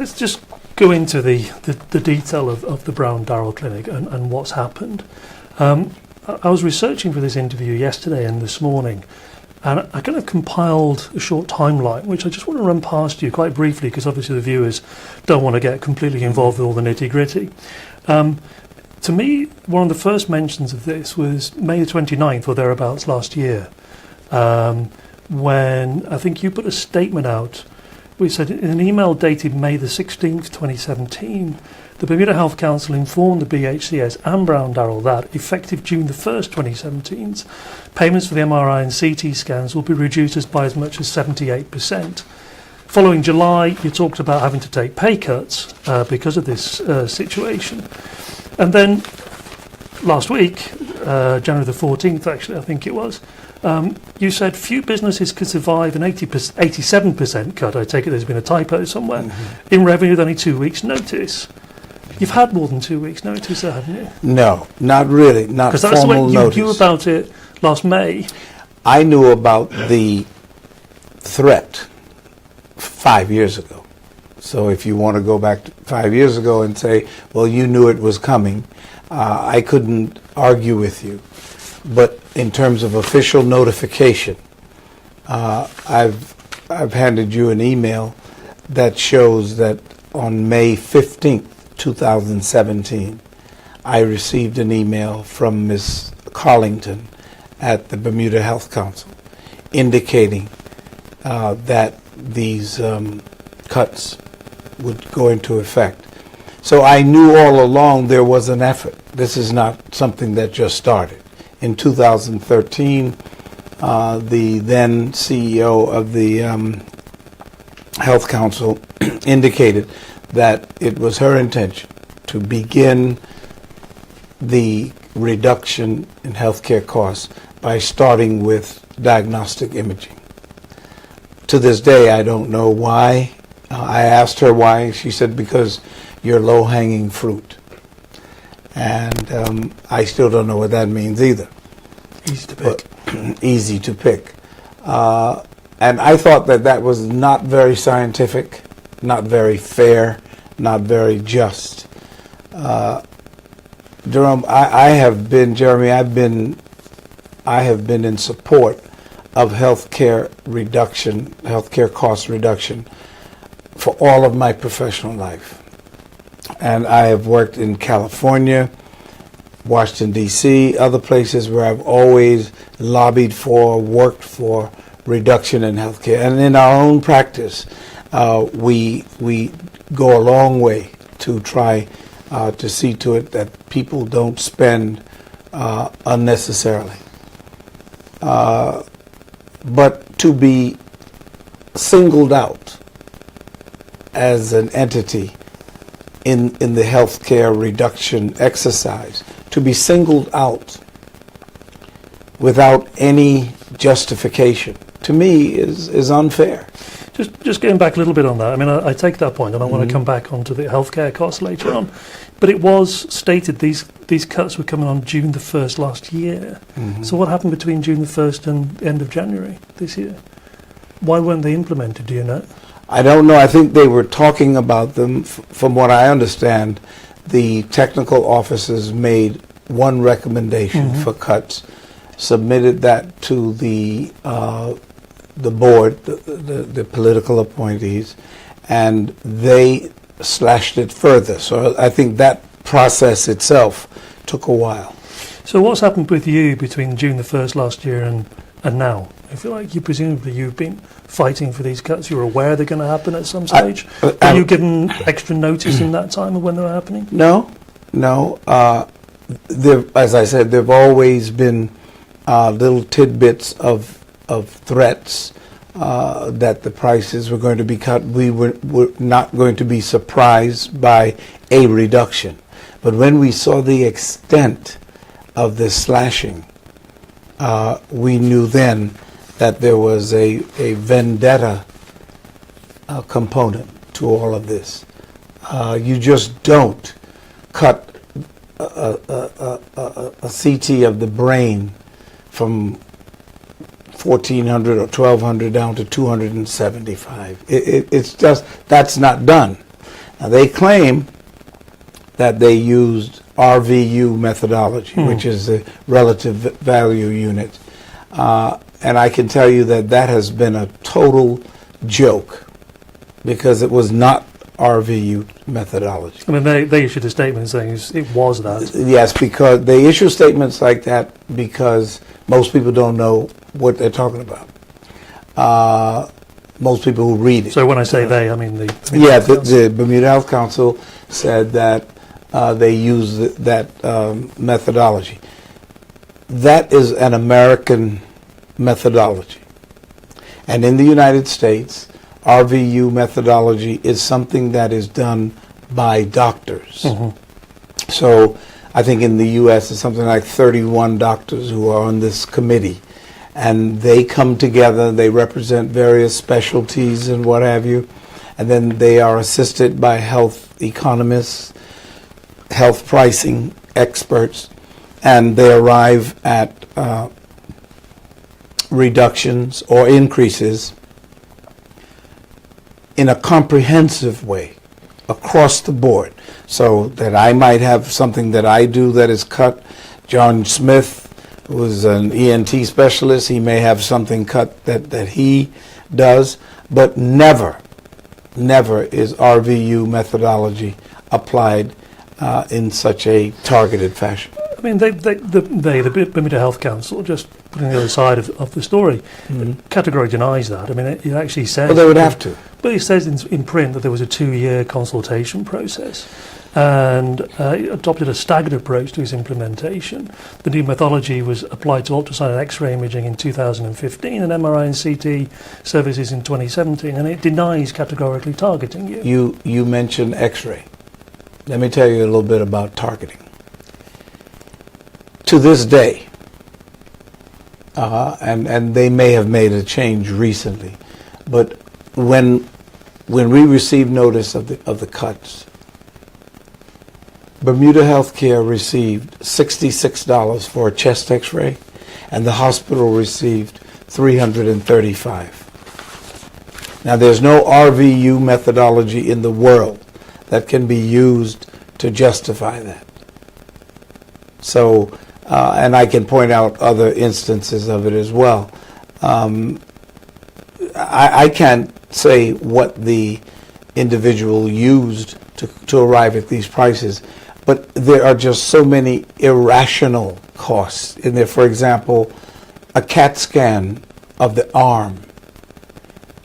let's just go into the detail of the Brown Darrell Clinic and what's happened. I was researching for this interview yesterday and this morning, and I kind of compiled a short timeline, which I just want to run past you quite briefly, because obviously the viewers don't want to get completely involved with all the nitty-gritty. To me, one of the first mentions of this was May the 29th or thereabouts last year, when I think you put a statement out. We said in an email dated May the 16th, 2017, the Bermuda Health Council informed the BHCS and Brown Darrell that, effective June the 1st, 2017, payments for the MRI and CT scans will be reduced by as much as 78%. Following July, you talked about having to take pay cuts because of this situation. And then last week, January the 14th, actually, I think it was, you said few businesses could survive an 87% cut. I take it there's been a typo somewhere, in revenue with only 2 weeks' notice. You've had more than 2 weeks' notice, haven't you? No, not really, not formal notice. Because that's the way you knew about it last May. I knew about the threat 5 years ago. So if you want to go back to 5 years ago and say, well, you knew it was coming, I couldn't argue with you. But in terms of official notification, I've handed you an email that shows that on May 15th, 2017, I received an email from Ms. Carlington at the Bermuda Health Council indicating that these cuts would go into effect. So I knew all along there was an effort. This is not something that just started. In 2013, the then CEO of the Health Council indicated that it was her intention to begin the reduction in healthcare costs by starting with diagnostic imaging. To this day, I don't know why. I asked her why. She said, because you're low-hanging fruit. And I still don't know what that means either. Easy to pick. Easy to pick. And I thought that that was not very scientific, not very fair, not very just. Jerome, I have been in support of healthcare reduction, healthcare cost reduction for all of my professional life. And I have worked in California, Washington, D.C., other places where I've always lobbied for, worked for reduction in healthcare. And in our own practice, we go a long way to try to see to it that people don't spend unnecessarily. But to be singled out as an entity in the healthcare reduction exercise, to be singled out without any justification, to me is unfair. Just getting back a little bit on that, I mean, I take that point, and I want to come back onto the healthcare costs later on. But it was stated these cuts were coming on June the 1st last year. So what happened between June the 1st and the end of January this year? Why weren't they implemented, do you know? I don't know. I think they were talking about them. From what I understand, the technical officers made one recommendation for cuts, submitted that to the board, the political appointees, and they slashed it further. So I think that process itself took a while. So what's happened with you between June the 1st last year and now? I feel like you've been fighting for these cuts. You're aware they're going to happen at some stage. Were you given extra notice in that time of when they were happening? No. As I said, there've always been little tidbits of threats that the prices were going to be cut. We were not going to be surprised by a reduction. But when we saw the extent of this slashing, we knew then that there was a vendetta component to all of this. You just don't cut a CT of the brain from 1,400 or 1,200 down to 275. It's just, that's not done. Now, they claim that they used RVU methodology, which is the relative value unit. And I can tell you that that has been a total joke because it was not RVU methodology. I mean, they issued a statement saying it was that. Yes, because they issue statements like that because most people don't know what they're talking about. Most people who read it. So when I say they, I mean the Bermuda Health Council said that they use that methodology. That is an American methodology. And in the United States, RVU methodology is something that is done by doctors. So I think in the U.S. it's something like 31 doctors who are on this committee. And they come together, they represent various specialties and what have you. And then they are assisted by health economists, health pricing experts, and they arrive at reductions or increases in a comprehensive way across the board. So that I might have something that I do that is cut. John Smith, who is an ENT specialist, he may have something cut that he does, but never is RVU methodology applied in such a targeted fashion. I mean, the Bermuda Health Council, just putting the other side of the story, categorically denies that. I mean, it actually says... Well, they would have to. But it says in print that there was a 2-year consultation process and it adopted a staggered approach to its implementation. The new methodology was applied to ultrasound and X-ray imaging in 2015 and MRI and CT services in 2017, and it denies categorically targeting you. You mentioned X-ray. Let me tell you a little bit about targeting. To this day, and they may have made a change recently, but when we received notice of the cuts, Bermuda Healthcare received $66 for a chest X-ray, and the hospital received $335. Now, there's no RVU methodology in the world that can be used to justify that. So, and I can point out other instances of it as well. I can't say what the individual used to arrive at these prices, but there are just so many irrational costs in there. For example, a CAT scan of the arm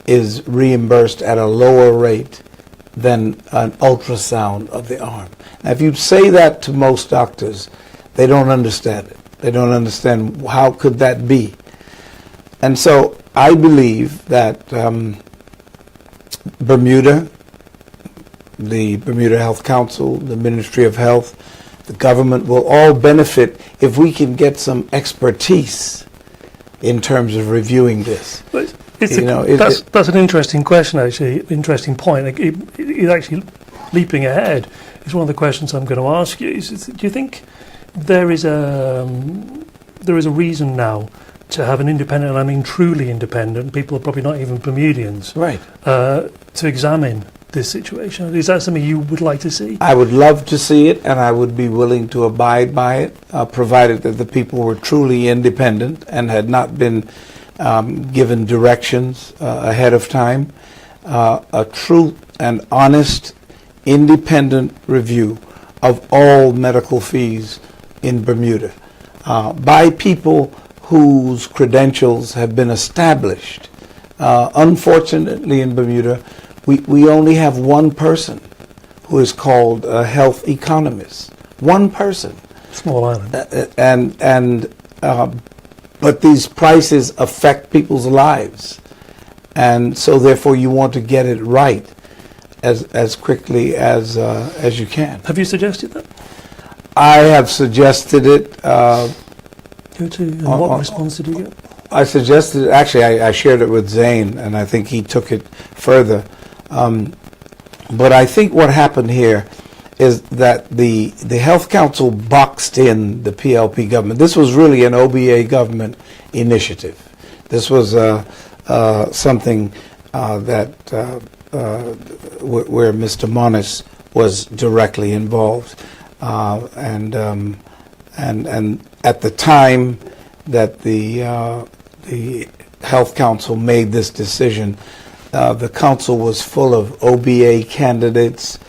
is reimbursed at a lower rate than an ultrasound of the arm. Now, if you say that to most doctors, they don't understand it. They don't understand how could that be. And so I believe that Bermuda, the Bermuda Health Council, the Ministry of Health, the government will all benefit if we can get some expertise in terms of reviewing this. But that's an interesting question, actually, interesting point. It actually, leaping ahead, is one of the questions I'm going to ask you. Do you think there is a reason now to have an independent, and I mean truly independent, people are probably not even Bermudians, right, to examine this situation? Is that something you would like to see? I would love to see it, and I would be willing to abide by it, provided that the people were truly independent and had not been given directions ahead of time. A true and honest, independent review of all medical fees in Bermuda by people whose credentials have been established. Unfortunately, in Bermuda, we only have one person who is called a health economist. One person. Small island. But these prices affect people's lives, and so therefore you want to get it right as quickly as you can. Have you suggested that? I have suggested it. What response did you get? I suggested, actually, I shared it with Zane, and I think he took it further. But I think what happened here is that the Health Council boxed in the PLP government. This was really an OBA government initiative. This was something that where Mr. Moniz was directly involved, and at the time that the Health Council made this decision, the council was full of OBA candidates,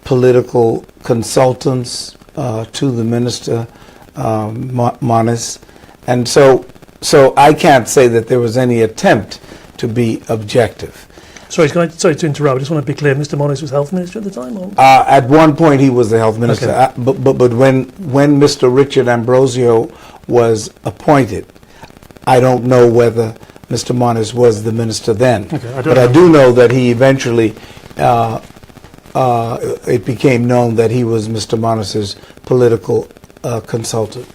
political consultants to the minister, Moniz, and so I can't say that there was any attempt to be objective. Sorry to interrupt. I just want to be clear. Mr. Moniz was health minister at the time, or? At one point, he was the health minister. Okay. But when Mr. Richard Ambrosio was appointed, I don't know whether Mr. Moniz was the minister then. Okay, I do know that he eventually, it became known that he was Mr. Moniz's political consultant.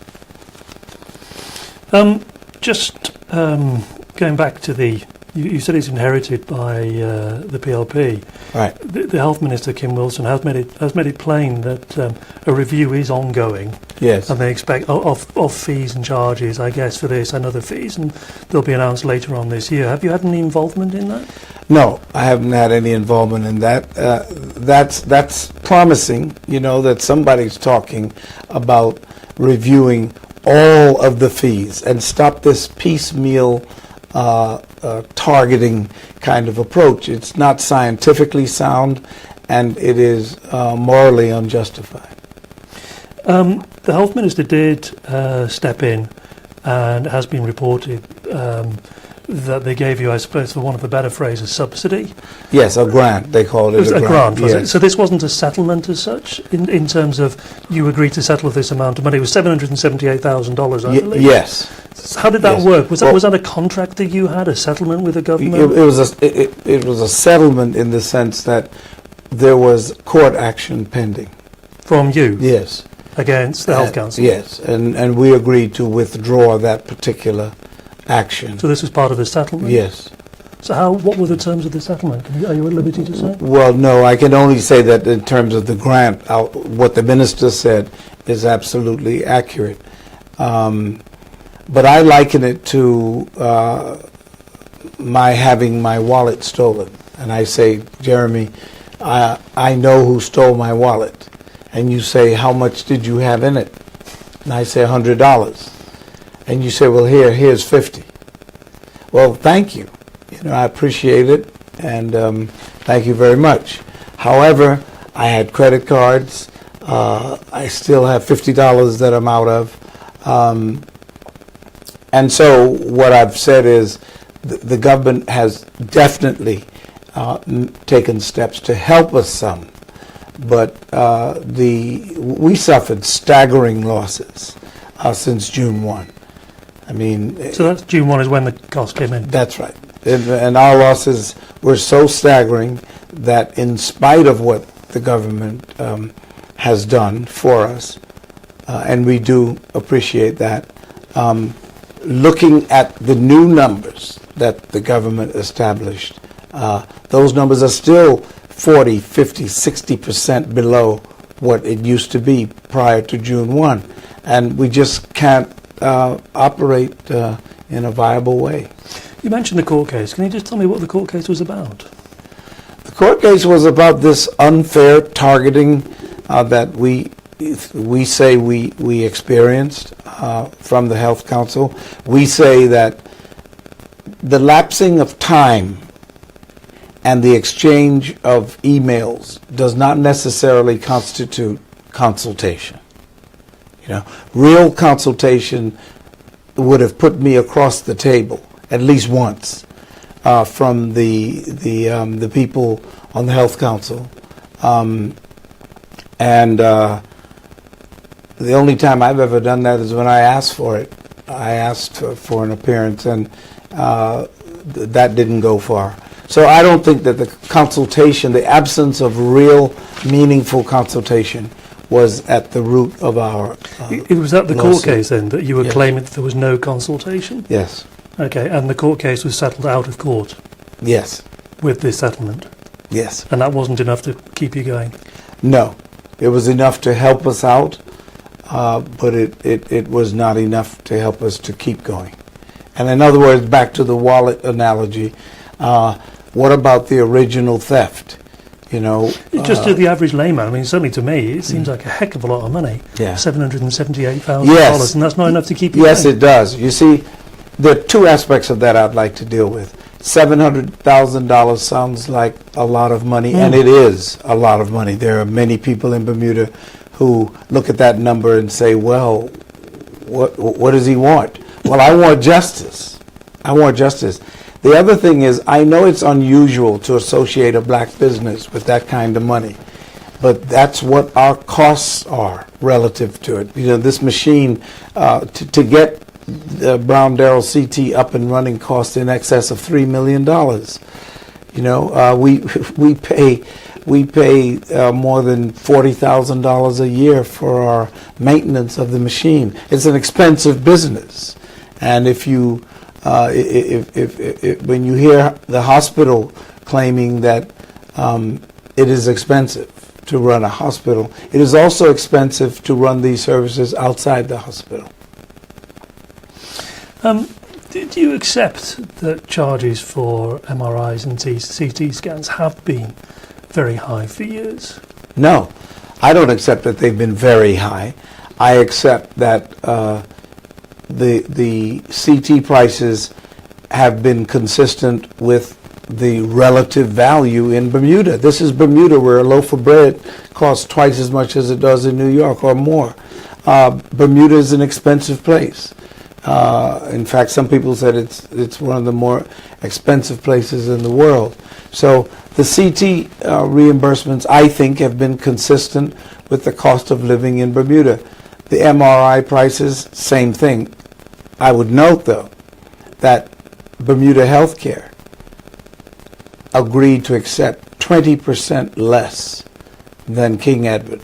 Going back to you said it's inherited by the PLP. Right. The health minister, Kim Wilson, has made it plain that a review is ongoing. Yes. And they expect of fees and charges, I guess, for this and other fees, and they'll be announced later on this year. Have you had any involvement in that? No, I haven't had any involvement in that. That's promising, that somebody's talking about reviewing all of the fees and stop this piecemeal targeting kind of approach. It's not scientifically sound, and it is morally unjustified. The health minister did step in, and it has been reported that they gave you, I suppose, for want of a better phrase, a subsidy. Yes, a grant. They called it, It was a grant, was yes. it? So this wasn't a settlement as such, in terms of you agreed to settle this amount of money. It was $778,000, I believe. Yes. So how did that Yes. work? Was that a contract that you had, a settlement with the government? It was a settlement in the sense that there was court action pending. From you? Yes. Against the Health Council? Yes, and we agreed to withdraw that particular action. So this was part of the settlement? Yes. So what were the terms of the settlement? Are you at liberty to say? Well, no, I can only say that in terms of the grant, what the minister said is absolutely accurate. But I liken it to my having my wallet stolen. And I say, Jeremy, I know who stole my wallet. And you say, how much did you have in it? And I say, $100. And you say, well, here's 50. Well, thank you. I appreciate it, and thank you very much. However, I had credit cards. I still have $50 that I'm out of. And so what I've said is the government has definitely taken steps to help us some. But we suffered staggering losses since June 1. So that's June 1 is when the cost came in? That's right. And our losses were so staggering that in spite of what the government has done for us, and we do appreciate that, looking at the new numbers that the government established, those numbers are still 40, 50, 60% below what it used to be prior to June 1. And we just can't operate in a viable way. You mentioned the court case. Can you just tell me what the court case was about? The court case was about this unfair targeting that we say we experienced from the Health Council. We say that the lapsing of time and the exchange of emails does not necessarily constitute consultation. Real consultation would have put me across the table at least once from the people on the Health Council, and the only time I've ever done that is when I asked for it. I asked for an appearance, and that didn't go far. So I don't think that the consultation, the absence of real, meaningful consultation, was at the root of our It was at the court lawsuit. case then that you were Yes. claiming that there was no consultation? Yes. Okay, and the court case was settled out of court Yes. with this settlement, Yes. and that wasn't enough to keep you going? No. It was enough to help us out, but it was not enough to help us to keep going. And in other words, back to the wallet analogy, what about the original theft? You know, Just to the average layman, I mean, certainly to me, it seems like a heck of a lot of money. Yeah. $778,000, Yes. and that's not enough to keep you yes, going. it does. You see, there are two aspects of that I'd like to deal with. $700,000 sounds like a lot of money, and it is a lot of money. There are many people in Bermuda who look at that number and say, well, what does he want? Well, I want justice. I want justice. The other thing is, I know it's unusual to associate a black business with that kind of money, but that's what our costs are relative to it. You know, this machine, to get the Brown Darrell CT up and running cost in excess of $3 million. You know, we pay more than $40,000 a year for our maintenance of the machine. It's an expensive business, and if you when you hear the hospital claiming that it is expensive to run a hospital, it is also expensive to run these services outside the hospital. Do you accept that charges for MRIs and CT scans have been very high for years? No, I don't accept that they've been very high. I accept that the CT prices have been consistent with the relative value in Bermuda. This is Bermuda, where a loaf of bread costs twice as much as it does in New York or more. Bermuda is an expensive place. In fact, some people said it's one of the more expensive places in the world. So the CT reimbursements, I think, have been consistent with the cost of living in Bermuda. The MRI prices, same thing. I would note, though, that Bermuda Healthcare agreed to accept 20% less than King Edward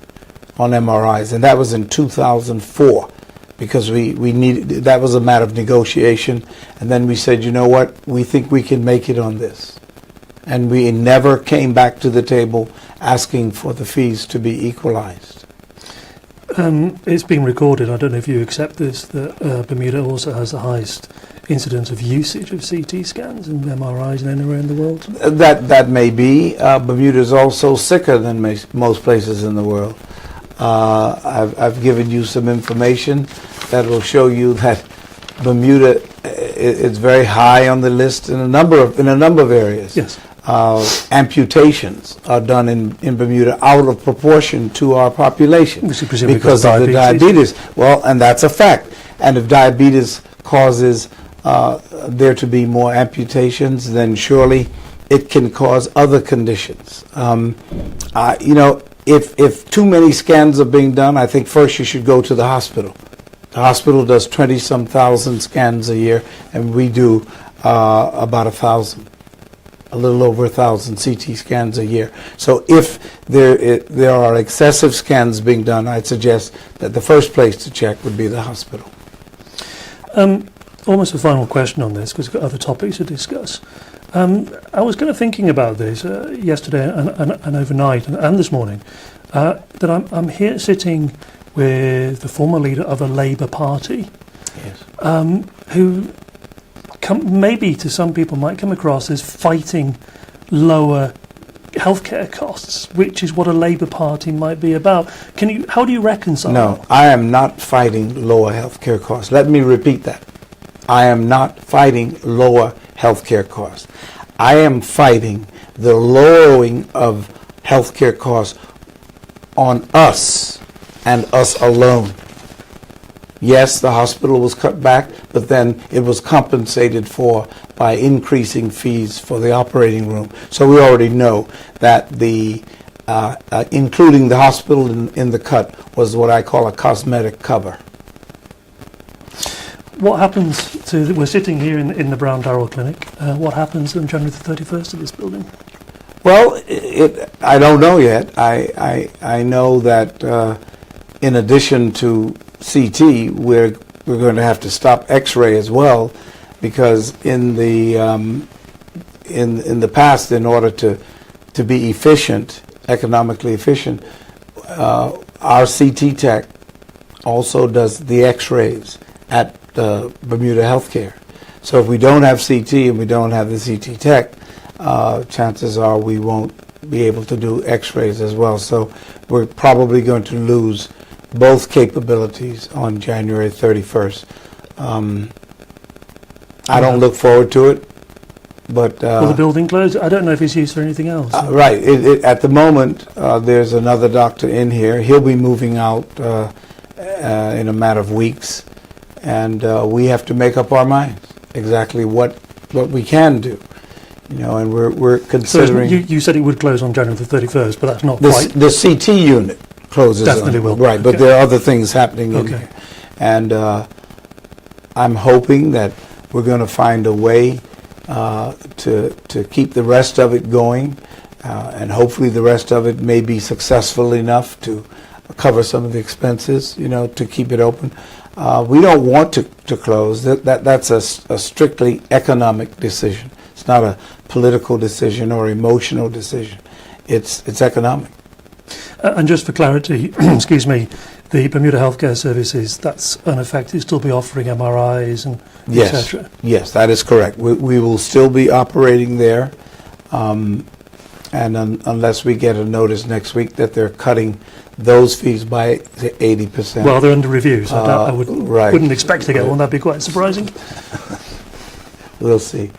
on MRIs, and that was in 2004. Because we needed, that was a matter of negotiation, and then we said, you know what, we think we can make it on this. And we never came back to the table asking for the fees to be equalized. It's been recorded, I don't know if you accept this, that Bermuda also has the highest incidence of usage of CT scans and MRIs than anywhere in the world. That may be. Bermuda is also sicker than most places in the world. I've given you some information that will show you that Bermuda is very high on the list in a number of areas. Yes. Amputations are done in Bermuda out of proportion to our population because of the diabetes. Well, and that's a fact. And if diabetes causes there to be more amputations, then surely it can cause other conditions. You know, if too many scans are being done, I think first you should go to the hospital. The hospital does 20-some thousand scans a year, and we do about 1,000, a little over 1,000 CT scans a year. So if there are excessive scans being done, I'd suggest that the first place to check would be the hospital. Almost a final question on this, because we've got other topics to discuss. I was kind of thinking about this yesterday and overnight and this morning, that I'm here sitting with the former leader of a Labour Party, Yes. who maybe to some people might come across as fighting lower healthcare costs, which is what a Labour Party might be about. How do you reconcile No, that? I am not fighting lower healthcare costs. Let me repeat that. I am not fighting lower healthcare costs. I am fighting the lowering of healthcare costs on us and us alone. Yes, the hospital was cut back, but then it was compensated for by increasing fees for the operating room. So we already know that the including the hospital in the cut was what I call a cosmetic cover. What happens we're sitting here in the Brown Darrell Clinic, what happens on January the 31st of this building? Well, I don't know yet. I know that in addition to CT, we're going to have to stop X-ray as well, because in the past, in order to be efficient, economically efficient, our CT tech also does the X-rays at Bermuda Healthcare. So if we don't have CT and we don't have the CT tech, chances are we won't be able to do x-rays as well. So we're probably going to lose both capabilities on January 31st. I don't look forward to it, but... Will the building close? I don't know if it's used for anything else. Right. At the moment, there's another doctor in here. He'll be moving out in a matter of weeks, and we have to make up our minds exactly what we can do. And we're considering... So you said it would close on January the 31st, but that's not the, quite... The CT unit closes. Definitely will. Right, but Okay. there are other things happening in here. And I'm hoping that we're going to find a way to keep the rest of it going, and hopefully the rest of it may be successful enough to cover some of the expenses, to keep it open. We don't want to close. That's a strictly economic decision. It's not a political decision or emotional decision. It's economic. And just for clarity, excuse me, the Bermuda Healthcare Services, that's unaffected, still be offering MRIs and etc. Yes, that is correct. We will still be operating there, and unless we get a notice next week that they're cutting those fees by 80%. Well, they're under review, so I wouldn't expect to get one. That'd be quite surprising. We'll see.